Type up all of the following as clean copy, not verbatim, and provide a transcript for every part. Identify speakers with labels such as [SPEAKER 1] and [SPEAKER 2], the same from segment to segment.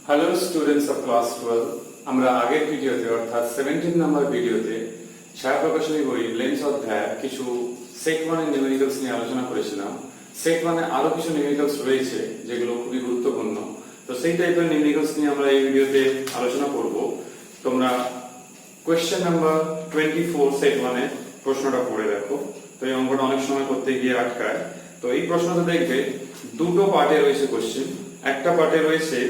[SPEAKER 1] Hello students of class 12, আমরা আগের ভিডিওতে অর্থাৎ 17 নম্বর ভিডিওতে ছায়া প্রকাশনী বই লেন্স অধ্যায় কিছু সেট 1 এর নিউমেরিক্যালস নিয়ে আলোচনা করেছিলাম। সেট 1 এ আরো কিছু নিউমেরিক্যালস রয়েছে যেগুলো খুবই গুরুত্বপূর্ণ। তো সেই টাইপের নিউমেরিক্যালস নিয়ে আমরা এই ভিডিওতে আলোচনা করব। তোমরা কোশ্চেন নাম্বার 24 সেট 1 এর প্রশ্নটা পড়ে দেখো। তো এই অঙ্কটা অনেক সময় করতে গিয়ে আটকায়। তো এই প্রশ্নটা দেখবে দুটো পার্টে রয়েছে কোশ্চেন। একটা পার্টে রয়েছে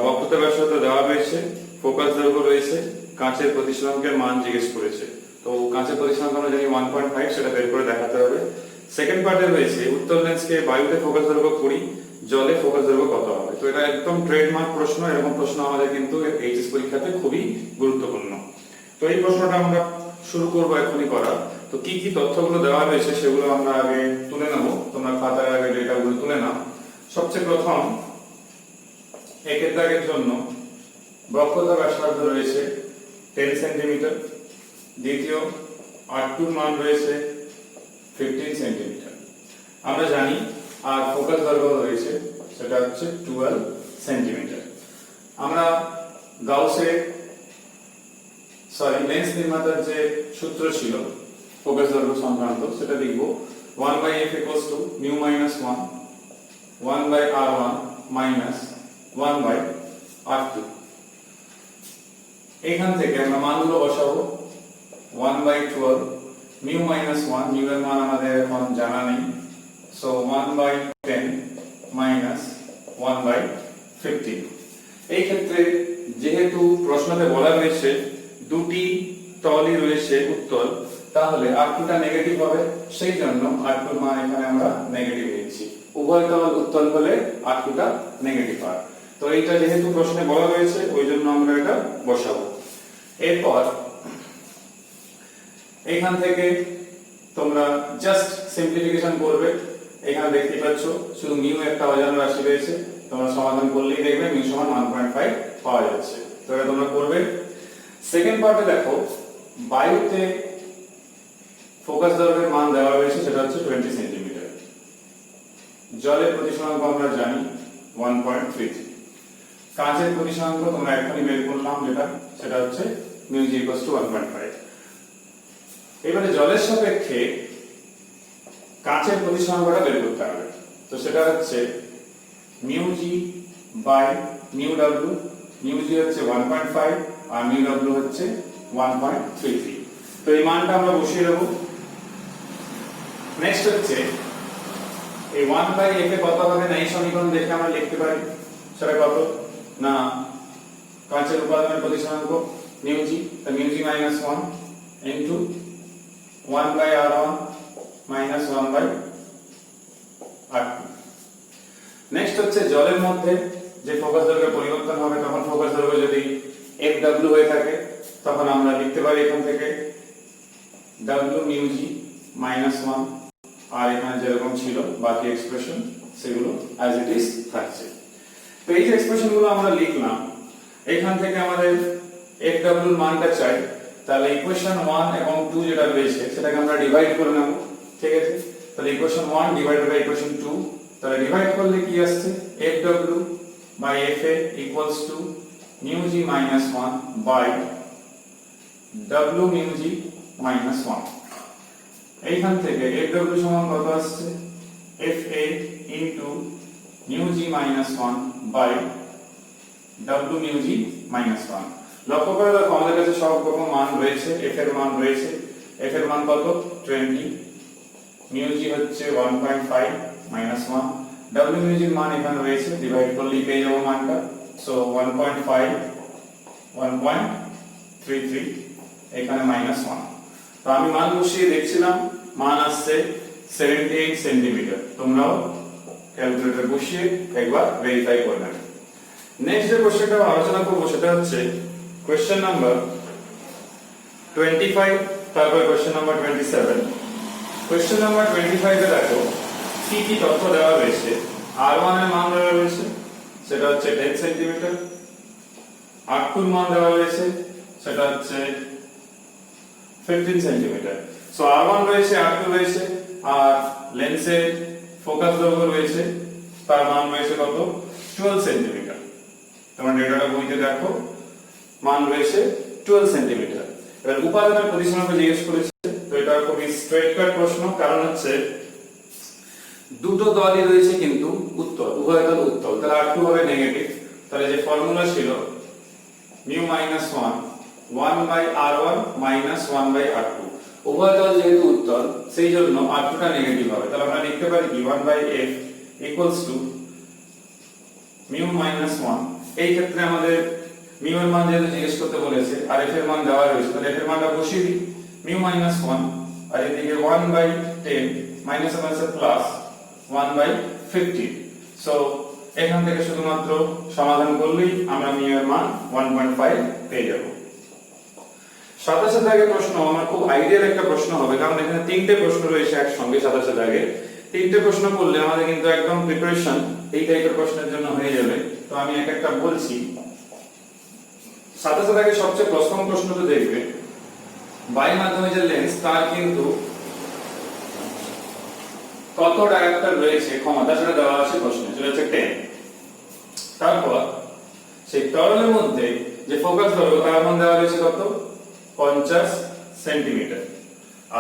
[SPEAKER 1] বক্রতা ব্যাসার্ধ দেওয়া রয়েছে, ফোকাস দৈর্ঘ্য রয়েছে, কাঁচের প্রতিসরাঙ্কের মান জিজ্ঞেস করেছে। তো কাঁচের প্রতিসরাঙ্ক আমরা জানি 1.5, সেটা বের করে দেখাতে হবে। সেকেন্ড পার্টে রয়েছে উত্তল লেন্সকে বায়ুতে ফোকাস দৈর্ঘ্য 20, জলে ফোকাস দৈর্ঘ্য কত হবে। তো এটা একদম ট্রেডমার্ক প্রশ্ন। এরকম প্রশ্ন আমাদের কিন্তু এইচএস পরীক্ষাতে খুবই গুরুত্বপূর্ণ। তো এই প্রশ্নটা আমরা শুরু করব এখনই করা। তো কি কি তথ্যগুলো দেওয়া হয়েছে সেগুলো আমরা আগে তুলে নেব। তোমরা খাতায় আগে ডেটাগুলো তুলে নাও। সবচেয়ে প্রথম একের দাগের জন্য বক্রতা ব্যাসার্ধ রয়েছে 10 সেন্টিমিটার। দ্বিতীয় R2 মান রয়েছে 15 সেন্টিমিটার আমরা জানি। আর ফোকাস দৈর্ঘ্য রয়েছে সেটা হচ্ছে 12 সেন্টিমিটার। আমরা লেন্স নির্মাতার যে সূত্র ছিল ফোকাস দৈর্ঘ্য সংক্রান্ত সেটা লিখব 1/f = μ - 1 1/r1 - 1/r2। এখান থেকে আমরা মানগুলো বসাবো। 1/12 μ - 1, μ এর মান আমাদের এখন জানা নেই, সো 1/10 - 1/15। এই ক্ষেত্রে যেহেতু প্রশ্নতে বলা হয়েছে দুটি তলই রয়েছে উত্তল, তাহলে R2 টা নেগেটিভ হবে। সেই জন্য R2 এর মান এখানে আমরা নেগেটিভ নিচ্ছি। উভয় তল উত্তল হলে R2 টা নেগেটিভ হয়। তো এইটা যেহেতু প্রশ্নে বলা হয়েছে ওই জন্য আমরা এটা বসাবো। এরপর এখান থেকে তোমরা জাস্ট সিম্পলিফিকেশন করবে। এখানে দেখতে পাচ্ছ শুধু মিউ একটা অজানা রাশি রয়েছে, তোমরা সমাধান করলেই দেখবে মিউ সমান 1.5 পাওয়া যাচ্ছে। তো এটা তোমরা করবে। সেকেন্ড পার্টে দেখো বায়ুতে ফোকাস দৈর্ঘ্যের মান দেওয়া হয়েছে সেটা হচ্ছে 20 সেন্টিমিটার। জলের প্রতিসরাঙ্ক আমরা জানি 1.33। কাঁচের প্রতিসরাঙ্ক তোমরা এখনই বের করলাম যেটা সেটা হচ্ছে μg = 1.5। এবারে জলের সাপেক্ষে কাঁচের প্রতিসরাঙ্কটা বের করতে হবে। তো সেটা হচ্ছে μg / μw। μg হচ্ছে 1.5 আর μw হচ্ছে 1.33। তো এই মানটা আমরা বসিয়ে দেব। নেক্সট হচ্ছে এই 1/f এ কত হবে না এই সমীকরণ দেখে আমরা লিখতে পারি। সেটা কত না কাঁচের উপাদানের প্রতিসরাঙ্ক μg, তো μg - 1 into 1/r1 - 1/r2। Next হচ্ছে জলের মধ্যে যে ফোকাস দৈর্ঘ্যের পরিবর্তন হবে তখন ফোকাস দৈর্ঘ্য যদি fw হয়ে থাকে তখন আমরা লিখতে পারি এখান থেকে w μg - 1, আর এখানে যেরকম ছিল বাকি এক্সপ্রেশন সেগুলো অ্যাজ ইট ইজ থাকছে। তো এই যে এক্সপ্রেশনগুলো আমরা লিখলাম, এখান থেকে আমাদের fw এর মানটা চাই। তাহলে ইকুয়েশন 1 এবং 2 যেটা রয়েছে সেটাকে আমরা ডিভাইড করে নেব। ঠিক আছে, তাহলে ইকুয়েশন 1 ডিভাইডেড বাই ইকুয়েশন 2, তাহলে ডিভাইড করলে কি আসছে fw by fa equals to μg - 1 by w μg - 1। এইখান থেকে fw সমান কত আসছে fa into μg - 1 by w μg - 1। লক্ষ্য করে দেখো আমাদের কাছে সব রকম মান রয়েছে। f এর মান রয়েছে, f এর মান কত 20, μg হচ্ছে 1.5 - 1, w μg এর মান এখানে রয়েছে, ডিভাইড করলেই পেয়ে যাবো মানটা। সো 1.5 1.33 এখানে -1। তো আমি মান বসিয়ে দেখছিলাম, মান আসছে 78 সেন্টিমিটার। তোমরাও ক্যালকুলেটর বসিয়ে একবার ভেরিফাই করে নেবে। নেক্সট যে কোশ্চেনটা আলোচনা করব সেটা হচ্ছে কোশ্চেন নাম্বার 25, তারপর কোশ্চেন নাম্বার 27। কোশ্চেন নাম্বার 25 এ দেখো কি কি তথ্য দেওয়া হয়েছে। R1 এর মান দেওয়া হয়েছে সেটা হচ্ছে 10 সেন্টিমিটার। R2 এর মান দেওয়া হয়েছে সেটা হচ্ছে 15 সেন্টিমিটার। সো R1 রয়েছে, R2 রয়েছে, আর লেন্সের ফোকাস দৈর্ঘ্য রয়েছে, তার মান রয়েছে কত 12 সেন্টিমিটার। তোমরা ডেটাটা বইতে দেখো, মান রয়েছে 12 সেন্টিমিটার। এবার উপাদানের পরিসীমাকে জিজ্ঞেস করেছে, তো এটা খুবই স্ট্রেট কাট প্রশ্ন, কারণ হচ্ছে দুটো দলই রয়েছে কিন্তু উত্তল, উভয় দল উত্তল, তাহলে R2 হবে নেগেটিভ। তাহলে যে ফর্মুলা ছিল mu minus 1 1 by R1 minus 1 by R2, উভয় দল যেহেতু উত্তল সেই জন্য R2 টা নেগেটিভ হবে। তাহলে আমরা লিখতে পারি কি 1 by F equals to mu minus 1। এই ক্ষেত্রে আমাদের mu এর মান যেহেতু জিজ্ঞেস করতে বলেছে আর f এর মান দেওয়া রয়েছে, তাহলে f এর মানটা বসিয়ে দিই, mu minus 1 আর এদিকে 1 by 10 মাইনাস আছে প্লাস 1 by 50। সো এখান থেকে শুধুমাত্র সমাধান করলেই আমরা mu এর মান 1.5 পেয়ে যাব। সাথে সাথে আগে প্রশ্ন আমার খুব আইডিয়াল একটা প্রশ্ন হবে, কারণ এখানে তিনটে প্রশ্ন রয়েছে একসঙ্গে সাথে সাথে আগে তিনটে প্রশ্ন করলে আমাদের কিন্তু একদম প্রিপারেশন এই টাইপের প্রশ্নের জন্য হয়ে যাবে। তো আমি এক একটা বলছি, সাথে সাথে আগে সবচেয়ে প্রথম প্রশ্ন তো দেখবে বায়ুর মাধ্যমে যে লেন্স তার কিন্তু কত ডায়াপ্টার রয়েছে ক্ষমতা সেটা দেওয়া আছে প্রশ্নে, সেটা হচ্ছে 10। তারপর সেই তরলের মধ্যে যে ফোকাস দৈর্ঘ্য তার মান দেওয়া রয়েছে কত 50 সেন্টিমিটার,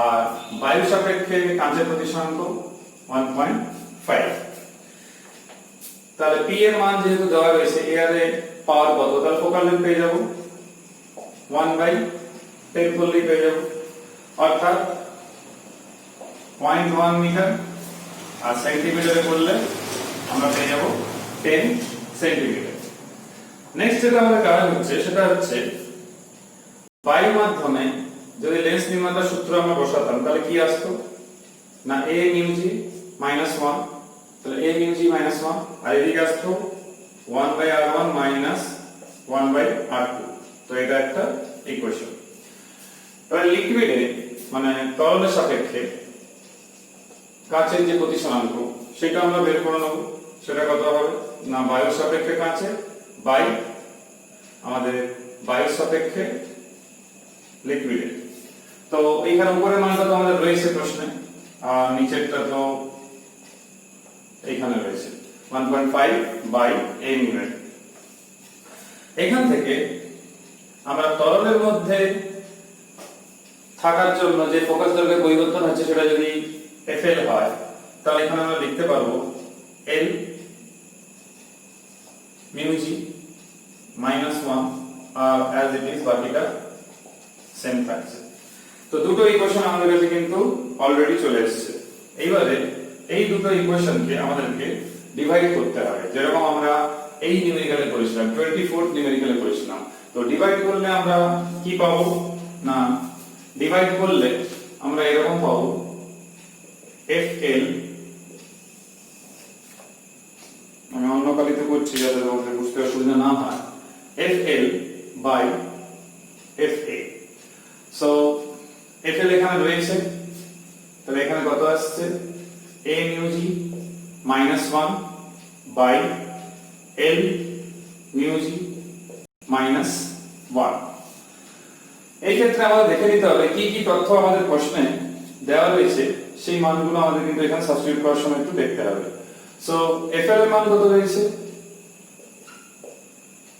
[SPEAKER 1] আর বায়ু সাপেক্ষে কাঁচের প্রতিসরাঙ্ক 1.5। তাহলে পি এর মান যেহেতু দেওয়া রয়েছে এর পাওয়ার কত, তাহলে ফোকাল লেন্থ পেয়ে যাব 1/10 করলেই পেয়ে যাব, অর্থাৎ 0.1 মিটার, আর সেন্টিমিটারে করলে আমরা পেয়ে যাব 10 সেন্টিমিটার। নেক্সট যেটা আমাদের কারণ হচ্ছে সেটা হচ্ছে বায়ু মাধ্যমে যদি লেন্স নির্মাতার সূত্র আমরা বসাতাম তাহলে কি আসতো না a mu g minus 1, তাহলে a mu g minus 1 আর এদিকে আসতো 1 by r1 minus 1 by r2। তো এটা একটা ইকুয়েশন। এবার লিকুইডে মানে তরলের সাপেক্ষে কাঁচের যে প্রতিসরাঙ্ক সেটা আমরা বের করে নেব। সেটা কত হবে না বায়ুর সাপেক্ষে কাঁচে বাই আমাদের বায়ুর সাপেক্ষে লিকুইডে। তো এইখানে উপরের মানটা তো আমাদের রয়েছে প্রশ্নে, আর নিচেরটা তো এইখানে রয়েছে 1.5 বাই a mu। এখান থেকে আমরা তরলের মধ্যে থাকার জন্য যে ফোকাস দৈর্ঘ্যের পরিবর্তন হচ্ছে সেটা যদি FL হয়, তাহলে এখানে আমরা লিখতে পারবো L mu g minus 1 আর as it is বাকিটা সেম থাকছে। তো দুটো ইকুয়েশন আমাদের কাছে কিন্তু অলরেডি চলে এসেছে। এইবারে এই দুটো ইকুয়েশনকে আমাদেরকে ডিভাইড করতে হবে, যেরকম আমরা এই নিউমেরিক্যালে করেছিলাম 24th নিউমেরিক্যালে করেছিলাম। তো ডিভাইড করলে আমরা কি পাবো না ডিভাইড করলে আমরা এরকম পাবো FL, আমি অন্য কালিতে করছি যাতে তোমাদের বুঝতে অসুবিধা না হয়, FL by FA। So FL এখানে রয়েছে, তাহলে এখানে কত আসছে a mu g minus 1 by L mu g minus 1। এই ক্ষেত্রে আমাদের দেখে নিতে হবে কি কি তথ্য আমাদের প্রশ্নে দেওয়া রয়েছে, সেই মানগুলো আমাদের কিন্তু এখানে সাবস্টিটিউট করার সময় একটু দেখতে হবে। সো FL এর মান কত রয়েছে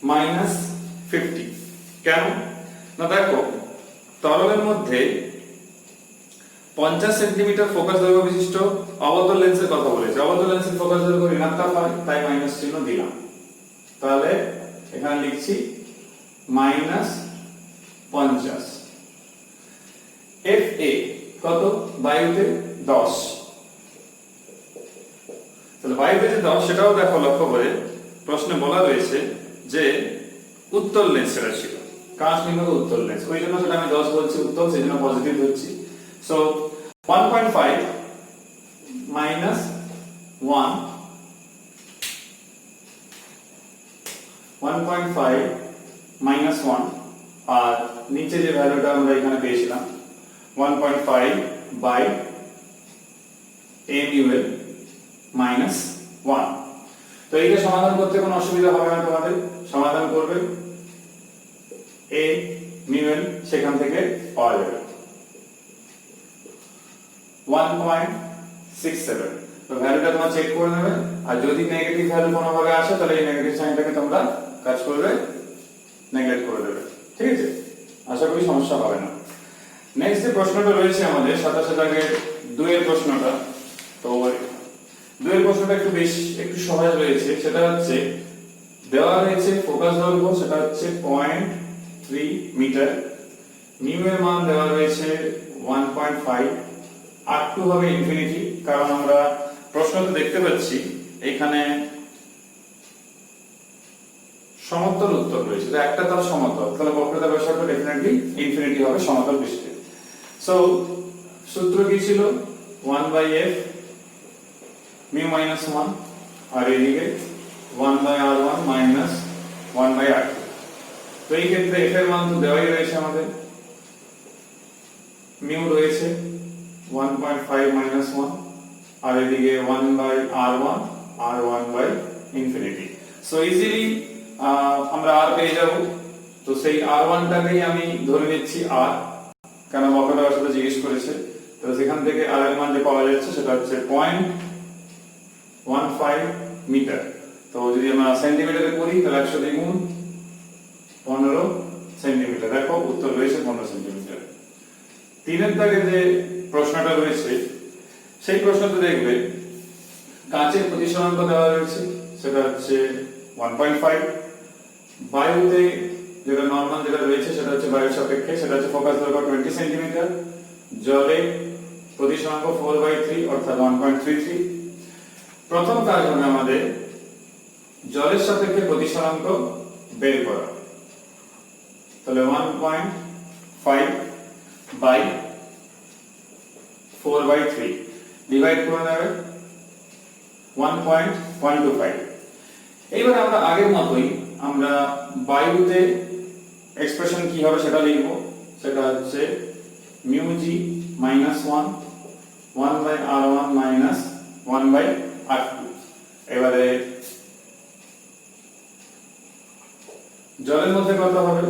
[SPEAKER 1] -50। কেন না দেখো তরলের মধ্যে 50 সেন্টিমিটার ফোকাস দৈর্ঘ্য বিশিষ্ট অবতল লেন্সের কথা বলেছে। অবতল লেন্সের ফোকাস দৈর্ঘ্য ঋণাত্মক হয়, তাই মাইনাস চিহ্ন দিলাম। তাহলে এখানে লিখছি -50। FA কত বায়ুতে 10, তাহলে বায়ুতে যে 10 সেটাও দেখো লক্ষ্য করে প্রশ্নে বলা রয়েছে যে উত্তল লেন্স সেটা ছিল, কাঁচ নির্গত উত্তল লেন্স, ওই জন্য সেটা আমি 10 বলছি উত্তল, সেই জন্য পজিটিভ ধরছি। সো 1.5 minus 1 1.5 minus 1 আর নিচে যে ভ্যালুটা আমরা এখানে পেয়েছিলাম 1.5 by a mu l minus 1। তো এইটা সমাধান করতে কোনো অসুবিধা হবে না, তোমাদের সমাধান করবে a mu l সেখান থেকে পাওয়া যাবে 1.67। তো ভ্যালুটা তোমরা চেক করে নেবে, আর যদি নেগেটিভ ভ্যালু কোনোভাবে আসে তাহলে এই নেগেটিভ সাইনটাকে তোমরা কাজ করবে নেগলেক্ট করে দেবে, ঠিক আছে? আশা করি সমস্যা হবে না। নেক্সট যে প্রশ্নটা রয়েছে আমাদের 27 দাগের 2 এর প্রশ্নটা, তো 2 এর প্রশ্নটা একটু সহজ রয়েছে। সেটা হচ্ছে দেওয়া রয়েছে ফোকাস দৈর্ঘ্য সেটা হচ্ছে 0.3 মিটার, মিউ এর মান দেওয়া রয়েছে 1.5, R2 হবে ইনফিনিটি, কারণ আমরা প্রশ্নতে দেখতে পাচ্ছি এখানে সমতল উত্তর রয়েছে, তো একটা তার সমতল, তাহলে বক্রতার ব্যাসার্ধ ডেফিনেটলি ইনফিনিটি হবে সমতল পৃষ্ঠে। সো সূত্র কি ছিল? 1/f মিউ মাইনাস 1, আর এদিকে 1/r1 মাইনাস 1/r2। তো এই ক্ষেত্রে f এর মান তো দেওয়াই রয়েছে আমাদের, মিউ রয়েছে 1.5 মাইনাস 1, আর এদিকে 1/r1 আর 1 ইনফিনিটি। সো ইজিলি আমরা r পেয়ে যাব। তো সেই r1 টাকেই আমি ধরে নিচ্ছি r, কারণ বক্রতার সাথে জিজ্ঞেস করেছে। তো সেখান থেকে r এর মান যে পাওয়া যাচ্ছে সেটা হচ্ছে 0.15 মিটার। তো যদি আমরা সেন্টিমিটারে করি তাহলে 100 দ্বিগুণ 15 সেন্টিমিটার। দেখো উত্তর রয়েছে 15 সেন্টিমিটার। 3 এর দাগে যে প্রশ্নটা রয়েছে সেই প্রশ্নতে দেখবে কাঁচের প্রতিসরাঙ্ক দেওয়া রয়েছে সেটা হচ্ছে 1.5, বায়ুতে যেটা নরমাল যেটা রয়েছে সেটা হচ্ছে বায়ুর সাপেক্ষে সেটা হচ্ছে ফোকাস দৈর্ঘ্য 20 সেন্টিমিটার, জলে প্রতিসরাঙ্ক 4/3 অর্থাৎ 1.33। প্রথম কাজ হবে আমাদের জলের সাপেক্ষে প্রতিসরাঙ্ক বের করা। তাহলে 1.5 বাই 4/3 ডিভাইড করে নেবে 1.125। এইবার আমরা আগের মতোই আমরা বায়ুতে এক্সপ্রেশন কি হবে সেটা লিখব, সেটা হচ্ছে মিউ জি মাইনাস 1/r1 মাইনাস 1/r2। এবারে জলের মধ্যে কত হবে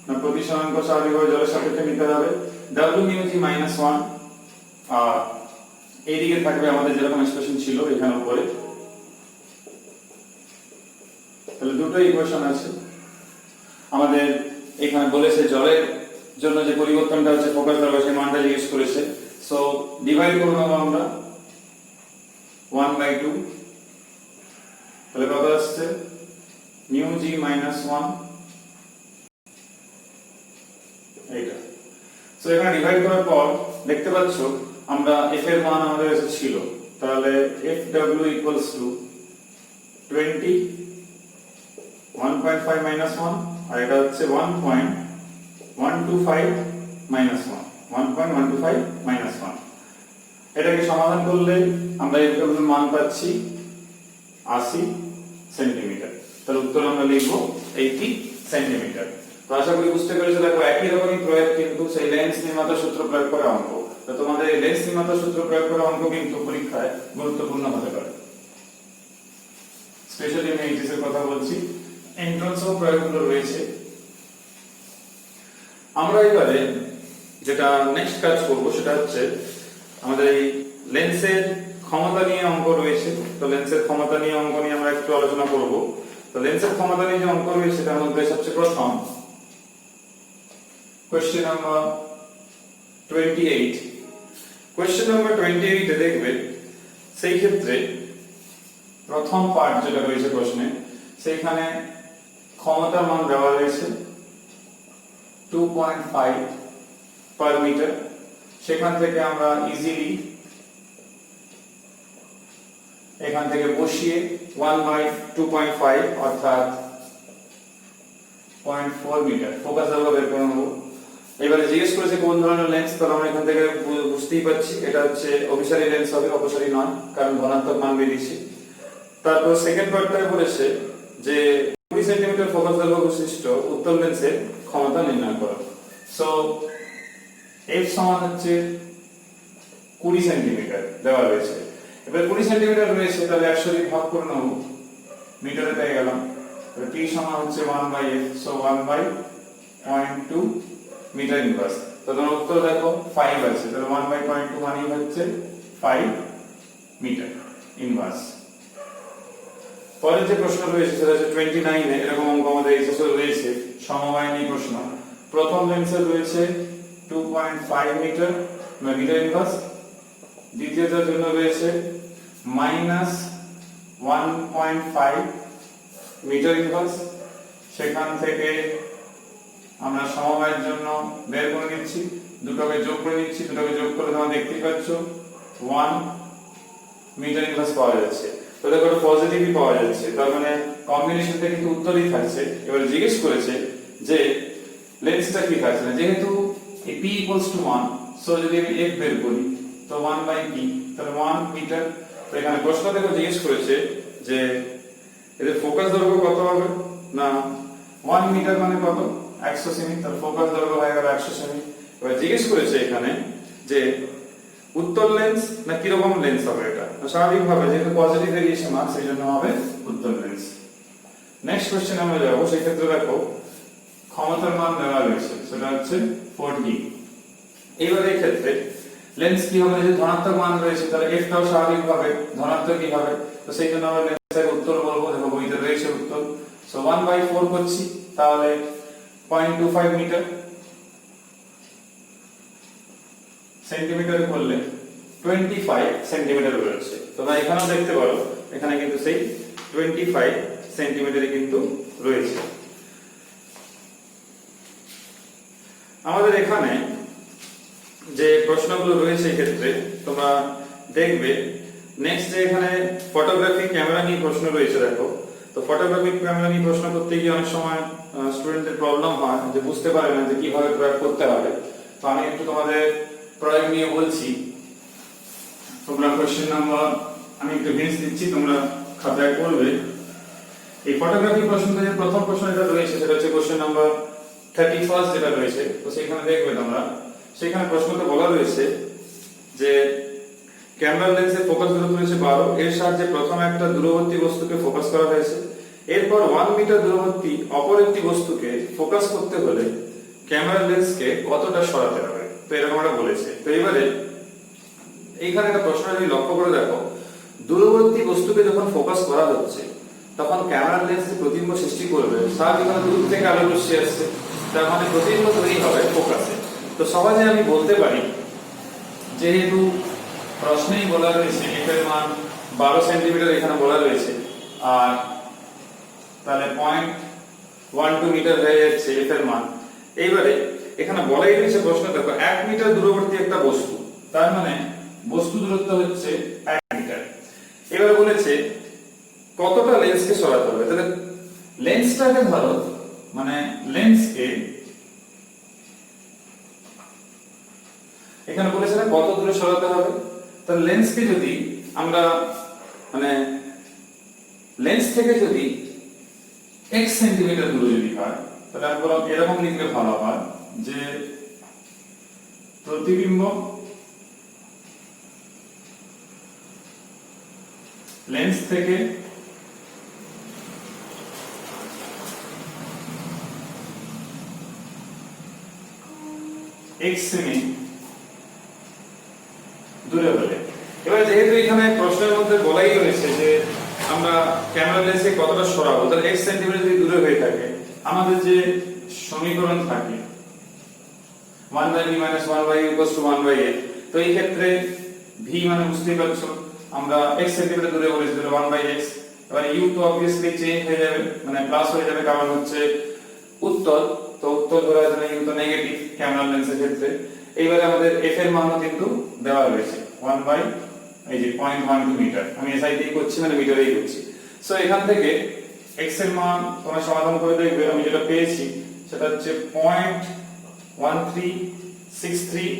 [SPEAKER 1] না, প্রতিসরাঙ্ক স্বাভাবিকভাবে জলের সাপেক্ষে নিতে হবে, w মিউ জি মাইনাস 1, আর এইদিকে থাকবে আমাদের যেরকম এক্সপ্রেশন ছিল এখানে উপরে। তাহলে দুটো ইকুয়েশন আছে আমাদের। এখানে বলেছে জলের জন্য যে পরিবর্তনটা হচ্ছে ফোকাস দৈর্ঘ্য সেই মানটা জিজ্ঞেস করেছে। সো ডিভাইড করে নেব আমরা 1/2, তাহলে কত আসছে মিউ জি মাইনাস 1 এইটা। সো এখানে ডিভাইড করার পর দেখতে পাচ্ছ আমরা f এর মান আমাদের কাছে ছিল, তাহলে fw ইকুয়ালস টু 20 1.5 মাইনাস 1, আর এটা হচ্ছে 1.125 মাইনাস 1। এটাকে সমাধান করলে আমরা fw এর মান পাচ্ছি 80 সেন্টিমিটার। তাহলে উত্তর আমরা লিখব 80 সেন্টিমিটার। তো আশা করি বুঝতে পেরেছো। দেখো একই রকমই প্রয়োগ কিন্তু সেই লেন্স নির্মাতা সূত্র প্রয়োগ করে অঙ্ক। তো তোমাদের এই লেন্স নির্মাতা সূত্র প্রয়োগ করে অঙ্ক কিন্তু পরীক্ষায় গুরুত্বপূর্ণ হতে পারে। স্পেশালি আমি এইচএস এর কথা বলছি, এন্ট্রান্সেও প্রয়োগগুলো রয়েছে। আমরা এবারে যেটা নেক্সট কাজ করব সেটা হচ্ছে আমাদের এই লেন্সের ক্ষমতা নিয়ে অঙ্ক রয়েছে। তো লেন্সের ক্ষমতা নিয়ে অঙ্ক নিয়ে আমরা একটু আলোচনা করব। তো লেন্সের ক্ষমতা নিয়ে যে অঙ্ক রয়েছে তার মধ্যে সবচেয়ে প্রথম কোশ্চেন নাম্বার 28। কোশ্চেন নাম্বার 28 এ দেখবে সেই ক্ষেত্রে প্রথম পার্ট যেটা রয়েছে প্রশ্নে, সেইখানে ক্ষমতার মান দেওয়া রয়েছে 2.5 পার মিটার। সেখান থেকে আমরা ইজিলি এখান থেকে বসিয়ে 1/2.5 অর্থাৎ 0.4 মিটার ফোকাস দৈর্ঘ্য বের করে নেব। এবারে জিজ্ঞেস করেছে কোন ধরনের লেন্স, তাহলে আমরা এখান থেকে বুঝতেই পারছি এটা হচ্ছে অভিসারী লেন্স হবে, অপসারী নয়, কারণ ধনাত্মক মান বেরিয়েছে। তারপর সেকেন্ড পার্টটায় বলেছে যে 20 সেন্টিমিটার ফোকাস দৈর্ঘ্য বিশিষ্ট উত্তল লেন্সের ক্ষমতা নির্ণয় করো। সো f সমান হচ্ছে 20 সেন্টিমিটার দেওয়া রয়েছে। এবার 20 সেন্টিমিটার রয়েছে, তাহলে 100 দিয়ে ভাগ করে নেব, মিটারে পেয়ে গেলাম। তাহলে t সমান হচ্ছে 1/f, সো 1/0.2 মিটার ইনভার্স। তো তোমার উত্তর দেখো 5 আছে, তাহলে 1/0.2 মানে হচ্ছে 5 মিটার ইনভার্স। পরের যে প্রশ্ন রয়েছে সেটা হচ্ছে 29 এ, এরকম অঙ্ক আমাদের এইচএসএ রয়েছে, সমবায়নী প্রশ্ন। প্রথম লেন্সের রয়েছে 2.5 মিটার মিটার ইনভার্স, দ্বিতীয়টার জন্য রয়েছে -1.5 মিটার ইনভার্স। সেখান থেকে আমরা সমবায়ের জন্য বের করে নিচ্ছি, দুটোকে যোগ করে নিচ্ছি, দুটোকে যোগ করে তোমরা দেখতেই পাচ্ছ 1 মিটার ইনভার্স পাওয়া যাচ্ছে। তো দেখো পজিটিভই পাওয়া যাচ্ছে, তার মানে কম্বিনেশনটা কিন্তু উত্তরই থাকছে। এবার জিজ্ঞেস করেছে যে লেন্সটা কি থাকছে না, যেহেতু এই p = 1, সো যদি আমি f বের করি তো 1/p, তাহলে 1 মিটার। তো এখানে প্রশ্ন দেখো জিজ্ঞেস করেছে যে এদের ফোকাস দৈর্ঘ্য কত হবে, না 1 মিটার মানে কত 100 সেমি, তার ফোকাস দৈর্ঘ্য হয়ে গেল 100 সেমি। এবার জিজ্ঞেস করেছে এখানে যে উত্তল লেন্স না কি রকম লেন্স হবে, এটা স্বাভাবিকভাবে যেহেতু পজিটিভ ভেরিয়েশন মার্ক সেই জন্য হবে উত্তল লেন্স। নেক্সট কোশ্চেন আমরা যাব, সেই ক্ষেত্রে দেখো ক্ষমতার মান দেওয়া রয়েছে, সেটা হচ্ছে 4D। এইবার এই ক্ষেত্রে লেন্স কি হবে, যে ধনাত্মক মান রয়েছে তাহলে f টাও স্বাভাবিকভাবে ধনাত্মকই হবে। তো সেই জন্য আমরা লেন্সের উত্তর বলবো, দেখো বইতে রয়েছে উত্তর। সো 1/4 করছি, তাহলে 0.25 মিটার, সেন্টিমিটারে করলে 25 সেন্টিমিটার বেরোচ্ছে। তোমরা এখানেও দেখতে পারো, এখানে কিন্তু সেই 25 সেন্টিমিটারে কিন্তু রয়েছে। আমাদের এখানে যে প্রশ্নগুলো রয়েছে ক্ষেত্রে তোমরা দেখবে নেক্সট যে এখানে ফটোগ্রাফিক ক্যামেরা নিয়ে প্রশ্ন রয়েছে। দেখো তো ফটোগ্রাফিক ক্যামেরা নিয়ে প্রশ্ন করতে গিয়ে অনেক সময় স্টুডেন্টদের প্রবলেম হয় যে বুঝতে পারে না যে কিভাবে প্রয়োগ করতে হবে। তো আমি একটু তোমাদের প্রয়োগ নিয়ে বলছি, তোমরা কোশ্চেন নাম্বার আমি একটু হিন্টস দিচ্ছি, তোমরা খাতায় করবে। এই ফটোগ্রাফি প্রশ্নতে যে প্রথম প্রশ্ন যেটা রয়েছে সেটা হচ্ছে কোশ্চেন নাম্বার 31 যেটা রয়েছে। তো সেখানে দেখবে তোমরা, সেখানে প্রশ্নতে বলা রয়েছে যে ক্যামেরা লেন্সের ফোকাস দূরত্ব রয়েছে 12, এর সাহায্যে প্রথম একটা দূরবর্তী বস্তুকে ফোকাস করা হয়েছে। এরপর 1 মিটার দূরবর্তী অপর একটি বস্তুকে ফোকাস করতে হলে ক্যামেরা লেন্সকে কতটা সরাতে হবে, তো এরকম একটা বলেছে। তো এবারে এইখানে একটা প্রশ্ন যদি লক্ষ্য করে দেখো, দূরবর্তী বস্তুকে যখন ফোকাস করা হচ্ছে তখন ক্যামেরা লেন্স যে প্রতিবিম্ব সৃষ্টি করবে, স্বাভাবিকভাবে দূর থেকে আলো রশ্মি আসছে, তার মানে প্রতিবিম্ব তৈরি হবে ফোকাসে। তো সহজে আমি বলতে পারি, যেহেতু প্রশ্নেই বলা রয়েছে f এর মান 12 সেন্টিমিটার এখানে বলা রয়েছে, আর তাহলে 0.12 মিটার হয়ে যাচ্ছে f এর মান। এইবারে এখানে বলাই রয়েছে প্রশ্ন দেখো 1 মিটার দূরবর্তী একটা বস্তু, তার মানে বস্তু দূরত্ব হচ্ছে 1 মিটার। এবারে বলেছে কতটা লেন্সকে সরাতে হবে, তাহলে লেন্সটাকে ধরো, মানে লেন্সকে এখানে বলেছে না কত দূরে সরাতে হবে। তাহলে লেন্সকে যদি আমরা মানে লেন্স থেকে যদি x সেন্টিমিটার দূরে যদি হয়, তাহলে আমরা এরকম লিখলে ভালো হয় যে প্রতিবিম্ব লেন্স থেকে x সেমি দূরে হলে। এবার যেহেতু এখানে প্রশ্নের মধ্যে বলাই রয়েছে যে আমরা ক্যামেরা লেন্সকে কতটা সরাবো, তাহলে x সেন্টিমিটার যদি দূরে হয়ে থাকে, আমাদের যে সমীকরণ থাকে 1/v - 1/u = 1/a, তো এই ক্ষেত্রে v মানে বুঝতেই পারছো আমরা x সেন্টিমিটার দূরে বলেছি, তাহলে 1/x। এবার u তো obviously চেঞ্জ হয়ে যাবে, মানে প্লাস হয়ে যাবে, কারণ হচ্ছে উত্তল, তো উত্তল ধরা যায় u তো নেগেটিভ ক্যামেরা লেন্সের ক্ষেত্রে। এইবারে আমাদের f এর মানও কিন্তু দেওয়া রয়েছে 0.12 মিটার, আমি এসআই দিয়ে করছি মানে মিটারেই করছি। সো এখান থেকে x এর মান তোমরা সমাধান করে দেখবে, আমি যেটা পেয়েছি সেটা হচ্ছে 0.1363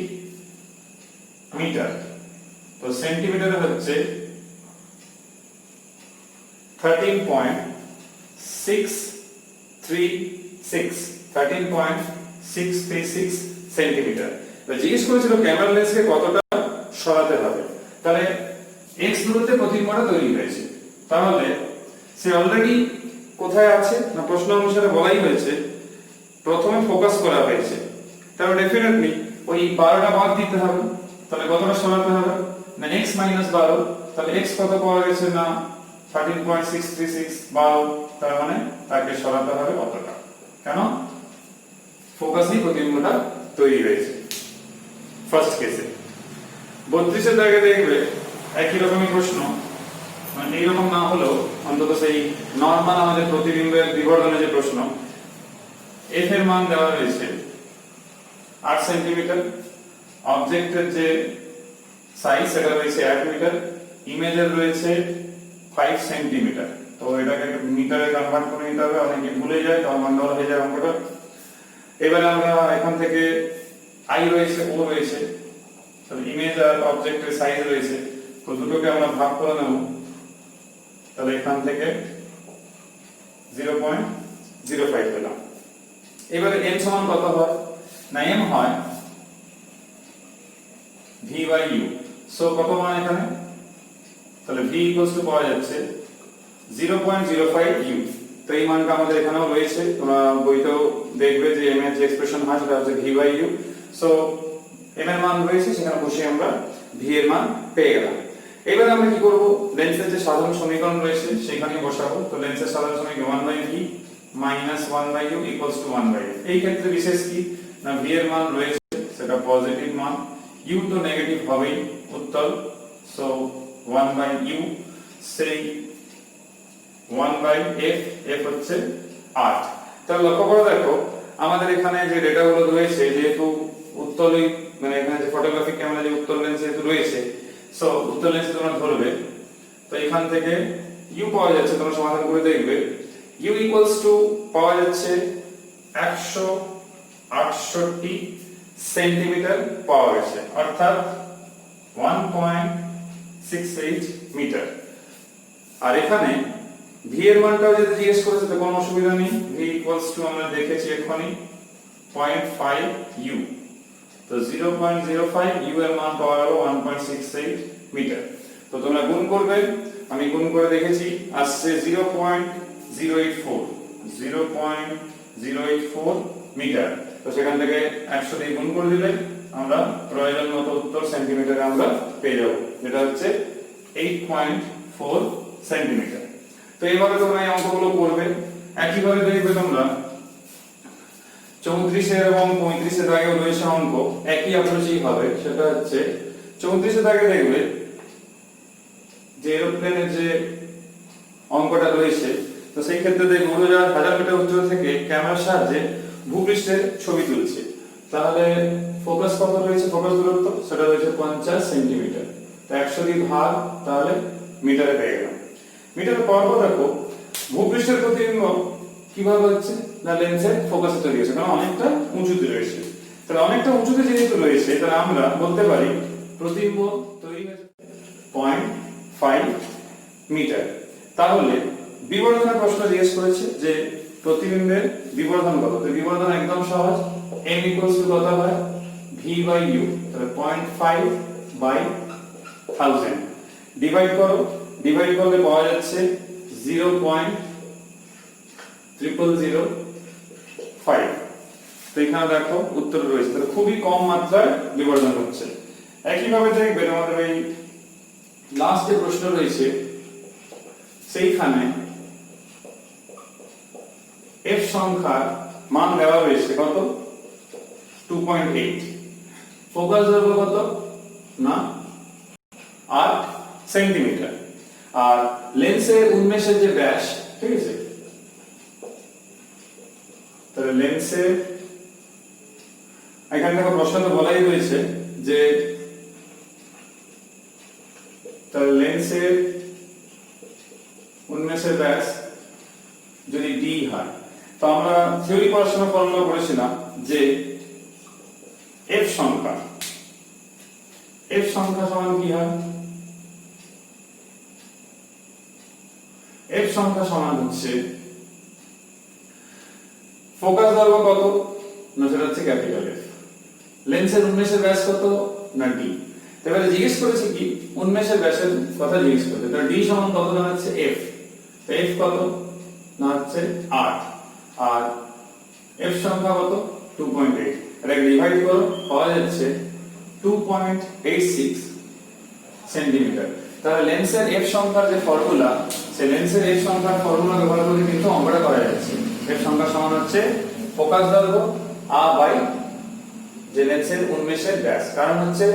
[SPEAKER 1] মিটার। তো সেন্টিমিটারে হচ্ছে 13.636 সেন্টিমিটার। তো জিজ্ঞেস করেছিল ক্যামেরা লেন্সকে কতটা সরাতে হবে, তাহলে x দূরত্বে প্রতিবিম্বটা তৈরি হয়েছে, তাহলে সে অলরেডি কোথায় আছে না প্রশ্ন অনুসারে বলাই হয়েছে প্রথমে ফোকাস করা হয়েছে, তাহলে ডেফিনেটলি ওই 12টা বাদ দিতে হবে। তাহলে কতটা সরাতে হবে, না x মাইনাস 12, তাহলে x কত পাওয়া গেছে না 13.636 12, তার মানে তাকে সরাতে হবে অতটা। কেন? ফোকাসই প্রতিবিম্বটা তৈরি হয়েছে ফার্স্ট কেসে। 32 এর দাগে দেখবে একই রকমই প্রশ্ন, মানে এইরকম না হলেও অন্তত সেই নরমাল আমাদের প্রতিবিম্বের বিবর্ধনের যে প্রশ্ন, f এর মান দেওয়া রয়েছে 8 সেন্টিমিটার, অবজেক্টের যে সাইজ সেটা রয়েছে 1 মিটার, ইমেজের রয়েছে 5 সেন্টিমিটার। তো এটাকে মিটারে কনভার্ট করে নিতে হবে, অনেকে ভুলে যায়, তখন গন্ডগোল হয়ে যায় অঙ্কটা। এবারে আমরা এখান থেকে i রয়েছে, o রয়েছে, তাহলে ইমেজ আর অবজেক্টের সাইজ রয়েছে, তো দুটোকে আমরা ভাগ করে নেব। তাহলে এখান থেকে 0.05 পেলাম। এবারে m সমান কত হয় না, m হয় v বাই u। সো কত মান এখানে, তাহলে v পাওয়া যাচ্ছে 0.05 u। তো এই মানটা আমাদের এখানেও রয়েছে, তোমরা বইতেও দেখবে যে m এর যে এক্সপ্রেশন হয় সেটা হচ্ছে v by u। So m এর মান রয়েছে, সেখানে বসে আমরা v এর মান পেয়ে গেলাম। এবারে আমরা কি করব, লেন্সের যে সাধারণ সমীকরণ রয়েছে সেখানে বসাবো। তো লেন্সের সাধারণ সমীকরণ 1/v minus 1/u equals to 1/f। এই ক্ষেত্রে বিশেষ কি না, v এর মান রয়েছে সেটা পজিটিভ মান, u তো নেগেটিভ হবেই উত্তর। সো 1/u, সেই 1/f, f হচ্ছে 8। তাহলে লক্ষ্য করে দেখো আমাদের এখানে যে ডেটাগুলো রয়েছে, যেহেতু উত্তলই মানে এখানে যে ফটোগ্রাফিক ক্যামেরা যে উত্তল লেন্স যেহেতু রয়েছে, সো উত্তল লেন্স তোমরা ধরবে। তো এখান থেকে u পাওয়া যাচ্ছে, তোমরা সমাধান করে দেখবে u ইকুয়ালস টু পাওয়া যাচ্ছে 168 সেন্টিমিটার পাওয়া গেছে, অর্থাৎ 1.68 মিটার। আর এখানে v এর মানটাও যদি জিজ্ঞেস করেছে তো কোনো অসুবিধা নেই, v ইকুয়ালস টু আমরা দেখেছি এখনি 0.5 u। তো 0.05 u এর মান পাওয়া গেল 1.68 মিটার। তো তোমরা গুণ করবে, আমি গুণ করে দেখেছি আসছে 0.084 মিটার। তো সেখান থেকে 100 দিয়ে গুণ করে দিলে আমরা প্রয়োজন মতো উত্তর সেন্টিমিটারে আমরা পেয়ে যাব, যেটা হচ্ছে 8.4 সেন্টিমিটার। তো এইভাবে তোমরা এই অঙ্কগুলো করবে। একইভাবে দেখবে তোমরা 34 এবং 35 এর দাগেও রয়েছে অঙ্ক, একই অ্যাপ্রোচই হবে। সেটা হচ্ছে 34 এর দাগে দেখবে যে এরোপ্লেনের যে অঙ্কটা রয়েছে, তো সেই ক্ষেত্রে দেখবে উড়োজাহাজ 1000 মিটার উচ্চতা থেকে ক্যামেরার সাহায্যে ভূপৃষ্ঠের ছবি তুলছে। তাহলে ফোকাস কত রয়েছে, ফোকাস দূরত্ব সেটা রয়েছে 50 সেন্টিমিটার। তো 100 দিয়ে ভাগ, তাহলে মিটারে পেয়ে গেলাম। মিটারে পাওয়ার পর দেখো ভূপৃষ্ঠের প্রতিবিম্ব কিভাবে হচ্ছে না, লেন্সের ফোকাসে তৈরি হয়েছে, কারণ অনেকটা উঁচুতে রয়েছে। তাহলে অনেকটা উঁচুতে যেহেতু রয়েছে, তাহলে আমরা বলতে পারি প্রতিবিম্ব তৈরি হয়েছে 0.5 মিটার। তাহলে বিবর্ধনের প্রশ্ন জিজ্ঞেস করেছে যে প্রতিবিম্বের বিবর্ধন কত। তো বিবর্ধন একদম সহজ, m ইকুয়ালস টু কত হয় v বাই u। তাহলে 0.5 বাই 1000 ডিভাইড করো, ডিভাইড করলে পাওয়া যাচ্ছে 0.0005। তো এখানে দেখো উত্তর রয়েছে, তাহলে খুবই কম মাত্রায় বিবর্ধন হচ্ছে। একইভাবে দেখবে আমাদের এই লাস্ট যে প্রশ্ন রয়েছে সেইখানে f সংখ্যার মান দেওয়া রয়েছে কত 2.8, ফোকাস দৈর্ঘ্য কত না 8 সেন্টিমিটার, আর লেন্সের উন্মেষের যে ব্যাস, ঠিক আছে, তাহলে লেন্সের এখানে দেখো প্রশ্ন তো বলাই রয়েছে যে তাহলে লেন্সের উন্মেষের ব্যাস যদি d হয়, তো আমরা থিওরি পড়াশোনা ফর্মুলা করেছিলাম যে f সংখ্যা সমান কি হয়, f সংখ্যা সমান হচ্ছে ফোকাস দৈর্ঘ্য কত না সেটা হচ্ছে ক্যাপিটাল F, লেন্সের উন্মেষের ব্যাস কত না d। এবারে জিজ্ঞেস করেছে কি উন্মেষের ব্যাসের কথা জিজ্ঞেস করেছে, তাহলে d সমান কত না হচ্ছে f। তো f কত না হচ্ছে 8, আর f সংখ্যা কত 2.8। এটাকে ডিভাইড করো, পাওয়া যাচ্ছে 2.86 সেন্টিমিটার। তাহলে লেন্সের এফ সংখ্যার যে ফর্মুলা, সেই লেন্সের এফ সংখ্যার ফর্মুলা ব্যবহার করে কিন্তু অঙ্কটা করা যাচ্ছে। এফ সংখ্যা সমান হচ্ছে ফোকাস দৈর্ঘ্য বাই যে লেন্সের উন্মেষের ব্যাস। কারণ হচ্ছে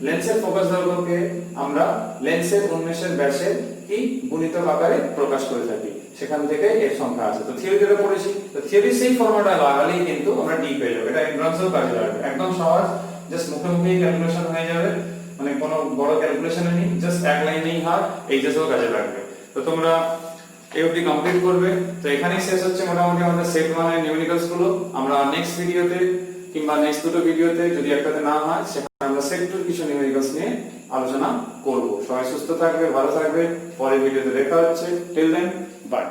[SPEAKER 1] লেন্সের ফোকাস দৈর্ঘ্যকে আমরা লেন্সের উন্মেষের ব্যাসের কি গুণিতক আকারে প্রকাশ করে থাকি, সেখান থেকে এর সংখ্যা আছে। তো থিওরি যেটা পড়েছি, তো থিওরি সেই ফর্মুলাটা লাগালেই কিন্তু আমরা ডি পেয়ে যাবো। এটা এন্ট্রান্সেও কাজে লাগবে, একদম সহজ, জাস্ট মুখে মুখেই ক্যালকুলেশন হয়ে যাবে, মানে কোনো বড় ক্যালকুলেশন নেই, জাস্ট এক লাইনেই হয়, এইচএসও কাজে লাগবে। তো তোমরা এই অবধি কমপ্লিট করবে। তো এখানেই শেষ হচ্ছে মোটামুটি আমাদের সেট 1 এর নিউমেরিক্যালস গুলো। আমরা নেক্সট ভিডিওতে কিংবা নেক্সট দুটো ভিডিওতে, যদি একটাতে না হয়, সেখানে আমরা সেট 2 কিছু নিউমেরিক্যালস নিয়ে আলোচনা করব। সবাই সুস্থ থাকবে, ভালো থাকবে, পরের ভিডিওতে দেখা হচ্ছে। Till then, by.